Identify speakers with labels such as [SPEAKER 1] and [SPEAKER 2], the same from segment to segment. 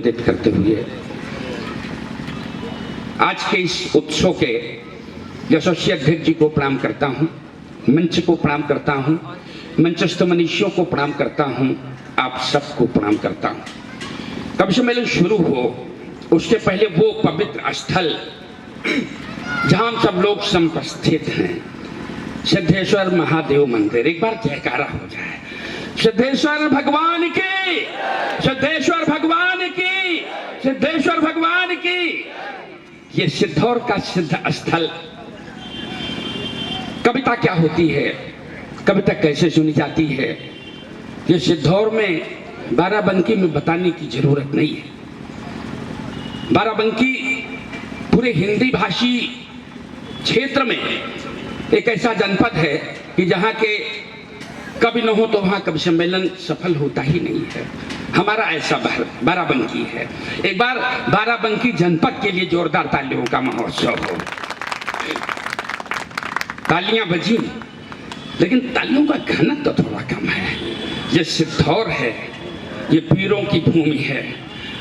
[SPEAKER 1] करते हुए आज के इस उत्सव के यशस्वी अध्यक्ष जी को प्रणाम करता हूं, मंच को प्रणाम करता हूं, मंचस्थ मनुष्यों को प्रणाम करता हूं, आप सबको प्रणाम करता हूं। कब सम्मेलन शुरू हो उसके पहले वो पवित्र स्थल जहां हम सब लोग समुपस्थित हैं, सिद्धेश्वर महादेव मंदिर, एक बार जयकारा हो जाए। सिद्धेश्वर भगवान की, सिद्धेश्वर भगवान की, सिद्धेश्वर भगवान की। ये सिद्धौर का सिद्ध स्थल। कविता क्या होती है, कविता कैसे सुनी जाती है, ये सिद्धौर में बाराबंकी में बताने की जरूरत नहीं है। बाराबंकी पूरे हिंदी भाषी क्षेत्र में एक ऐसा जनपद है कि जहां के कवि न हो तो वहां कवि सम्मेलन सफल होता ही नहीं है। हमारा ऐसा बाराबंकी है। एक बार बाराबंकी जनपद के लिए जोरदार तालियों का महोत्सव हो। तालियां बजी, लेकिन तालियों का घनत्व तो थोड़ा कम है। ये सिद्धौर है, ये पीरों की भूमि है,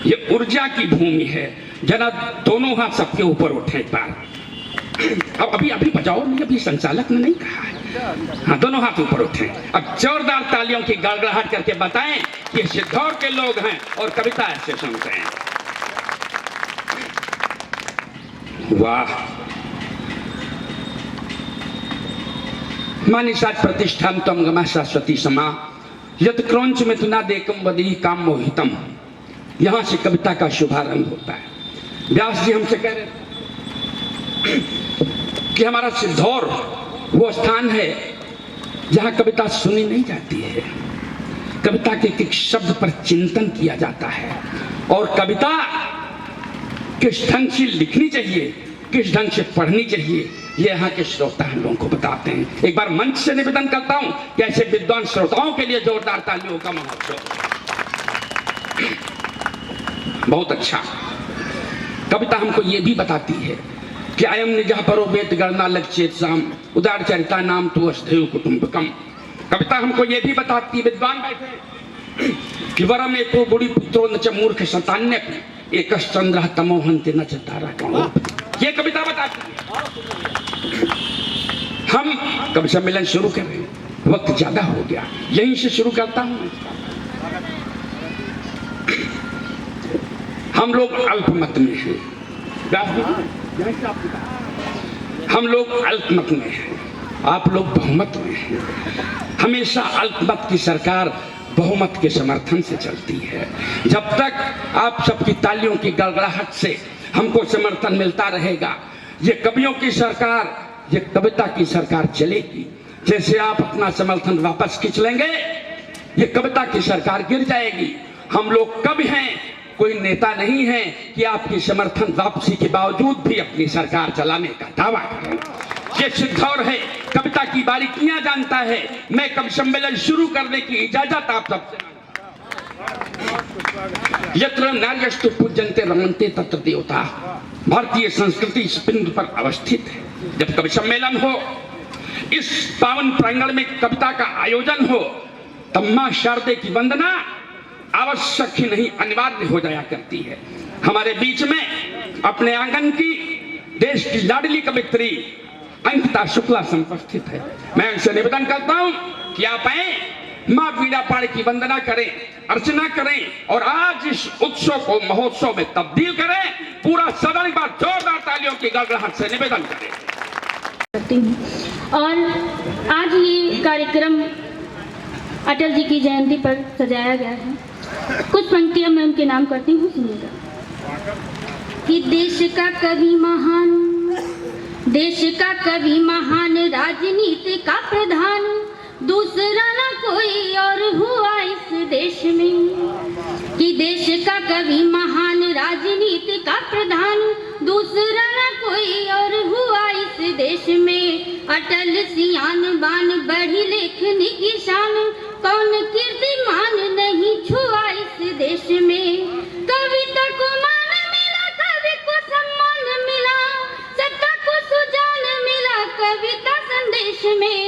[SPEAKER 1] ये ऊर्जा की भूमि है। जना दोनों हाथ सबके ऊपर उठे एक बार। अब अभी बजाओ नहीं, अभी संचालक ने नहीं कहा है। हाँ, दोनों हाथ ऊपर उठे। अब जोरदार तालियों की गड़गड़ाहट करके बताएं कि सिद्धौर के लोग हैं और कविता ऐसे सुनते हैं। वाह। मानिषात् प्रतिष्ठाम त्वं गमा शाश्वती समा यत् क्रौंच में तुना देकम वदी काम मोहितम। यहां से कविता का शुभारंभ होता है। व्यास जी हमसे कह रहे कि हमारा सिद्धौर वो स्थान है जहां कविता सुनी नहीं जाती है। कविता के एक शब्द पर चिंतन किया जाता है और कविता किस ढंग से लिखनी चाहिए, किस ढंग से पढ़नी चाहिए, ये यहाँ के श्रोता हम लोगों को बताते हैं। एक बार मंच से निवेदन करता हूं कि ऐसे विद्वान श्रोताओं के लिए जोरदार तालियों का महोत्सव। बहुत अच्छा। कविता हमको ये भी बताती है कि अयम निजः परो वेद गणना लक्ष्येत साम उदार चरिता नाम तु वसुधैव कुटुंबकम। कविता हमको ये भी बताती है, विद्वान बैठे, कि वरम एको गुड़ी पुत्रो न च मूर्ख संतान्य एकश चंद्रः तमो हन्ति न च तारा कमो। ये कविता बताती है। हम कवि सम्मेलन शुरू कर रहे हैं, वक्त ज्यादा हो गया, यहीं से शुरू करता हूं। हम लोग अल्पमत में हैं, हम लोग अल्पमत में हैं, आप लोग बहुमत में हैं। हमेशा अल्पमत की सरकार बहुमत के समर्थन से चलती है। जब तक आप सबकी तालियों की गड़गड़ाहट से हमको समर्थन मिलता रहेगा, ये कवियों की सरकार, ये कविता की सरकार चलेगी। जैसे आप अपना समर्थन वापस खींच लेंगे, ये कविता की सरकार गिर जाएगी। हम लोग कवि हैं, कोई नेता नहीं है कि आपकी समर्थन वापसी के बावजूद भी अपनी सरकार चलाने का दावा करें। ये सिद्धौर है, कविता की बारीकियां जानता है। मैं कवि सम्मेलन शुरू करने की इजाजत आप सबसे। यत्र नार्यस्तु पूज्यन्ते रमन्ते तत्र देवता। भारतीय संस्कृति इस बिंदु पर अवस्थित है। जब कवि सम्मेलन हो, इस पावन प्रांगण में कविता का आयोजन हो, तब मां शारदे की वंदना आवश्यक ही नहीं अनिवार्य हो जाया करती है। हमारे बीच में अपने आंगन की देश की लाडली कवित्री अंकिता शुक्ला समुपस्थित है। मैं उनसे निवेदन करता हूं कि आप आए, मां बीड़ा पाड़ी की वंदना करें, अर्चना करें और आज इस उत्सव को महोत्सव में तब्दील करें। पूरा सदन एक बार जोरदार तालियों की गड़गड़ाहट से निवेदन करें।
[SPEAKER 2] और आज ये कार्यक्रम अटल जी की जयंती पर सजाया गया है। कुछ पंक्तियां मैं उनके नाम करती हूँ, सुनिएगा। कि देश का कवि महान, देश का कवि महान, राजनीति का प्रधान, दूसरा न कोई और हुआ इस देश में। कि देश का कवि महान, राजनीति का प्रधान, दूसरा न कोई और हुआ इस देश में। अटल सियान बान, बढ़ी लेखनी की शान, कौन कीर्तिमान नहीं छुआ इस देश में। कविता को मान मिला, कवि को सम्मान मिला, सत्ता को सुजान मिला कविता संदेश में।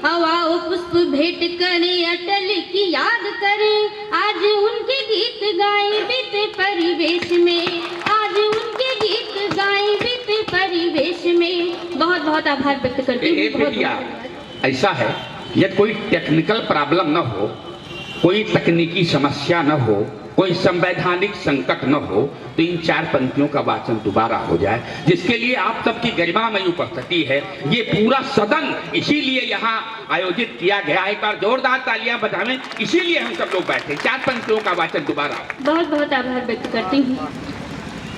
[SPEAKER 2] हवाओं पुष्प भेंट करें, अटल की याद करें, आज उनके गीत गाएं बीते पर परिवेश में, आज उनके गीत गाए बीते परिवेश में। बहुत बहुत आभार व्यक्त करती हूँ।
[SPEAKER 1] बेटिया, ऐसा है, यदि कोई टेक्निकल प्रॉब्लम न हो, कोई तकनीकी समस्या न हो, कोई संवैधानिक संकट न हो, तो इन 4 पंक्तियों का वाचन दोबारा हो जाए, जिसके लिए आप सबकी गरिमामयी उपस्थिति है। ये पूरा सदन इसीलिए यहाँ आयोजित किया गया। एक बार जोरदार तालियां बजावें, इसीलिए हम सब लोग बैठे। 4 पंक्तियों का वाचन दोबारा।
[SPEAKER 2] बहुत बहुत आभार व्यक्त करती हूँ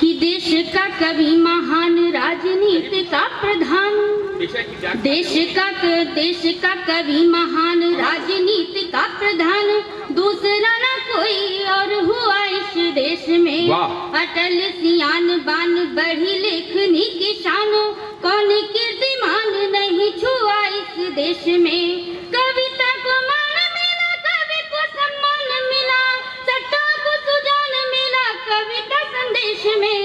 [SPEAKER 2] कि देश का कवि महान, राजनीति का प्रधान, देश का कवि महान, राजनीति का प्रधान, दूसरा न कोई और हुआ इस देश में। अटल सियान बान, बढ़ी लेखनी की शान, कौन कीर्तिमान नहीं छुआ इस देश में। कविता को मान मिला, कवि को सम्मान मिला, सत्ता को सुजान मिला कविता संदेश में।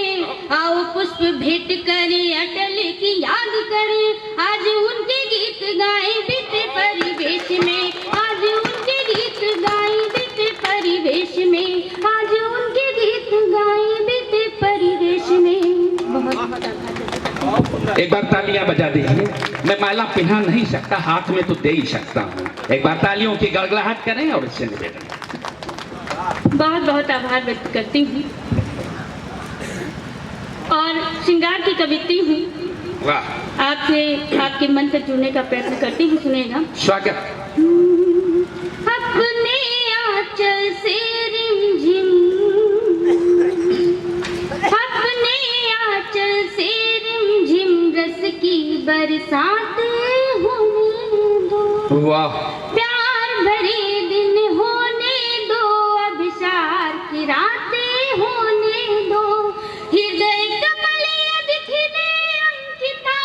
[SPEAKER 2] आओ पुष्प भेंट करें, अटल की याद करें, आज उनके गीत गाए बीते परिवेश में, आज उनके गीत गाए बीते परिवेश में, आज उनके गीत गाए बीते परिवेश में। बहुत बहुत आभार।
[SPEAKER 1] एक बार तालियां बजा दीजिए। मैं माला पहना नहीं सकता, हाथ में तो दे ही सकता हूँ। एक बार तालियों की गड़गड़ाहट करें और इससे निवेदन।
[SPEAKER 2] बहुत बहुत आभार व्यक्त करती हूँ और श्रृंगार की कवित्री हूँ।
[SPEAKER 1] वाह।
[SPEAKER 2] आपसे आपके मन से जुड़ने का प्रयत्न करती हूँ, सुनेगा।
[SPEAKER 1] स्वागत।
[SPEAKER 2] अपने आंचल से रिमझिम, अपने आंचल से रिमझिम, रस की बरसात होने दो।
[SPEAKER 1] वाह।
[SPEAKER 2] प्यार भरे दिन होने दो, अभिसार की रातें होने दो, हृदय कमलिया दिखने अंकिता,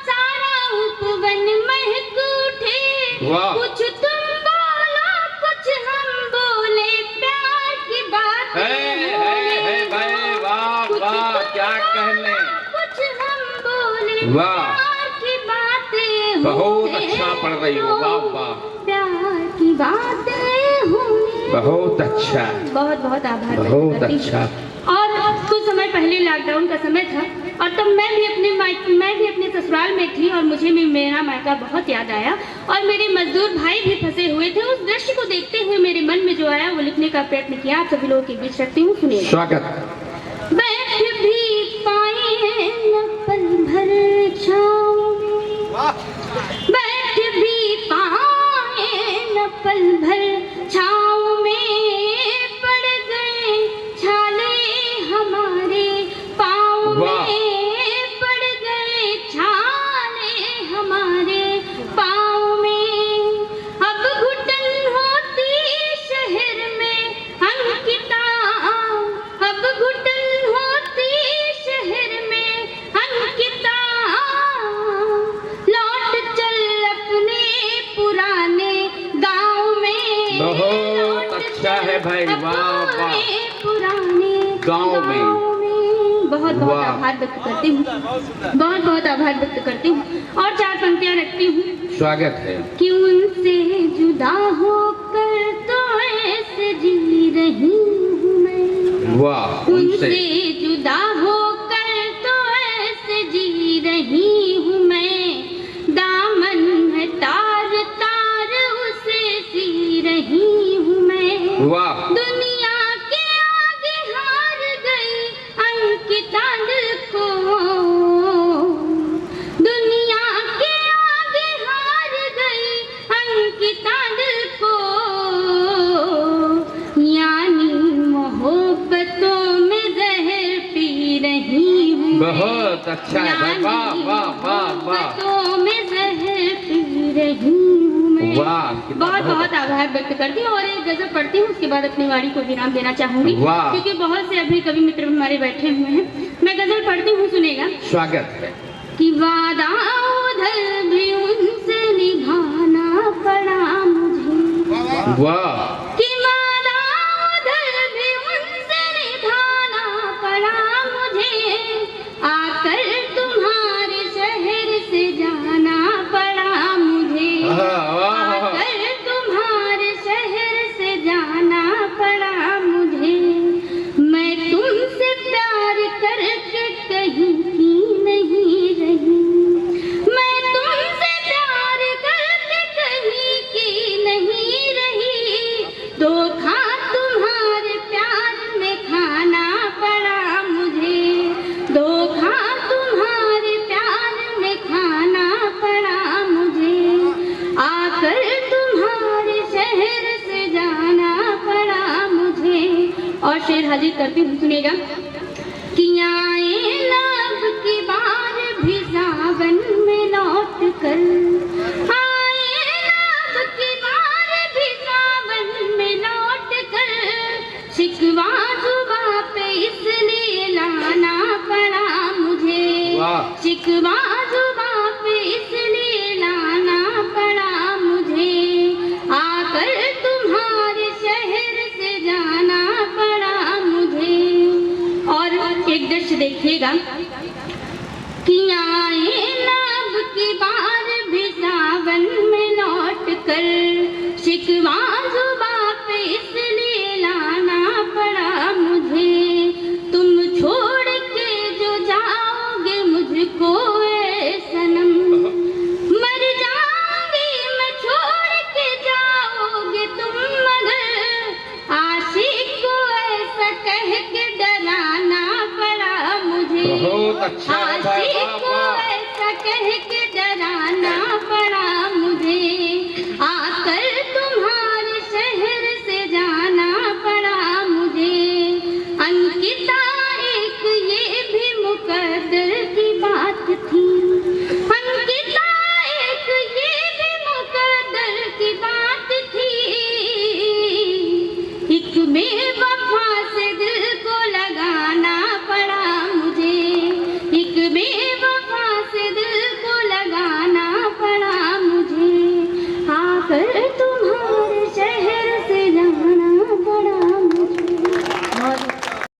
[SPEAKER 2] सारा उपवन महक उठे। कुछ तुम बोलो, कुछ हम बोले, प्यार की बात
[SPEAKER 1] क्या कहने,
[SPEAKER 2] कुछ हम बोले,
[SPEAKER 1] वाह,
[SPEAKER 2] प्यार की बातें
[SPEAKER 1] बहुत अच्छा पढ़ रही हो। वाह वाह,
[SPEAKER 2] प्यार की बातें होने।
[SPEAKER 1] बहुत अच्छा,
[SPEAKER 2] बहुत बहुत आभार।
[SPEAKER 1] बहुत अच्छा।
[SPEAKER 2] और कुछ समय पहले लॉकडाउन का समय था और तब मैं भी अपने ससुराल में थी और मुझे भी मेरा मायका बहुत याद आया और मेरे मजदूर भाई भी फंसे हुए थे। उस दृश्य को देखते हुए मेरे मन में जो आया वो लिखने का प्रयत्न किया। आप सभी लोगों के बीच रखती हूँ, सुनिए।
[SPEAKER 1] स्वागत।
[SPEAKER 2] बैठ भी पाए न पल भर छाँव में, बैठ भी पाए न पल भर छाँव में, पड़ गए छाले हमारे पाँव में, पड़ गए छाले हमारे पाँव में। अब घुटन होती शहर में अंकिता, अब घुटन होती शहर में अंकिता, लौट चल अपने पुराने गांव में।
[SPEAKER 1] बहुत अच्छा है भाई, वाह वाह।
[SPEAKER 2] पुराने
[SPEAKER 1] गांव में।
[SPEAKER 2] बहुत बहुत आभार व्यक्त करती हूँ, बहुत बहुत आभार व्यक्त करती हूँ और 4 पंक्तियाँ रखती हूँ।
[SPEAKER 1] स्वागत है।
[SPEAKER 2] कि उनसे जुदा होकर तो ऐसे जी रही हूँ मैं,
[SPEAKER 1] वाह।
[SPEAKER 2] उनसे जुदा होकर तो ऐसे जी रही हूँ मैं, दामन है तार तार उसे सी रही हूँ मैं।
[SPEAKER 1] वाह।
[SPEAKER 2] दुनिया के आगे हार गई अंकिता दिल को, दुनिया के आगे हार गई अंकिता दिल को, यानी मोहब्बतों में जहर पी रही हूँ।
[SPEAKER 1] बहुत अच्छा है भाई, वाह वाह वाह वाह।
[SPEAKER 2] मोहब्बतों में जहर पी रही हूँ मैं।
[SPEAKER 1] वाह।
[SPEAKER 2] बहुत बहुत आभार व्यक्त करती हूँ और एक गजल पढ़ती हूँ, उसके बाद अपनी वाणी को विराम देना चाहूंगी क्योंकि बहुत से अभी कवि मित्र हमारे बैठे हुए हैं। मैं गजल पढ़ती हूँ, सुनेगा।
[SPEAKER 1] स्वागत है।
[SPEAKER 2] कि वादा उधर भी उनसे निभाना पड़ा मुझे,
[SPEAKER 1] वाह।
[SPEAKER 2] कि वादा उधर भी उनसे निभाना पड़ा मुझे, आकर तुम्हारे शहर से जाना पड़ा मुझे, आकर तुम्हारे शहर से जाना पड़ा मुझे। मैं तुमसे करती हूँ, सुनिएगा। कि आए लब की बार भी सावन में लौट कर, आए लब की बार भी सावन में लौट कर, शिकवा जुबा पे इसलिए लाना पड़ा मुझे, शिकवा जुबा पे इसलिए लाना पड़ा मुझे, आकर तुम्हारे शहर से जाना पड़ा मुझे। और एक दृश्य देखिएगा। कि आए लब की बार भी सावन में लौट कर, शिकवा जुबा पे इसलिए लाना पड़ा मुझे, तुम छोड़ के जो जाओगे मुझको ए सनम, मर जाऊंगी मैं छोड़ के जाओगे तुम, मगर आशिक को ऐसा कह के डराना पड़ा मुझे।
[SPEAKER 1] बहुत अच्छा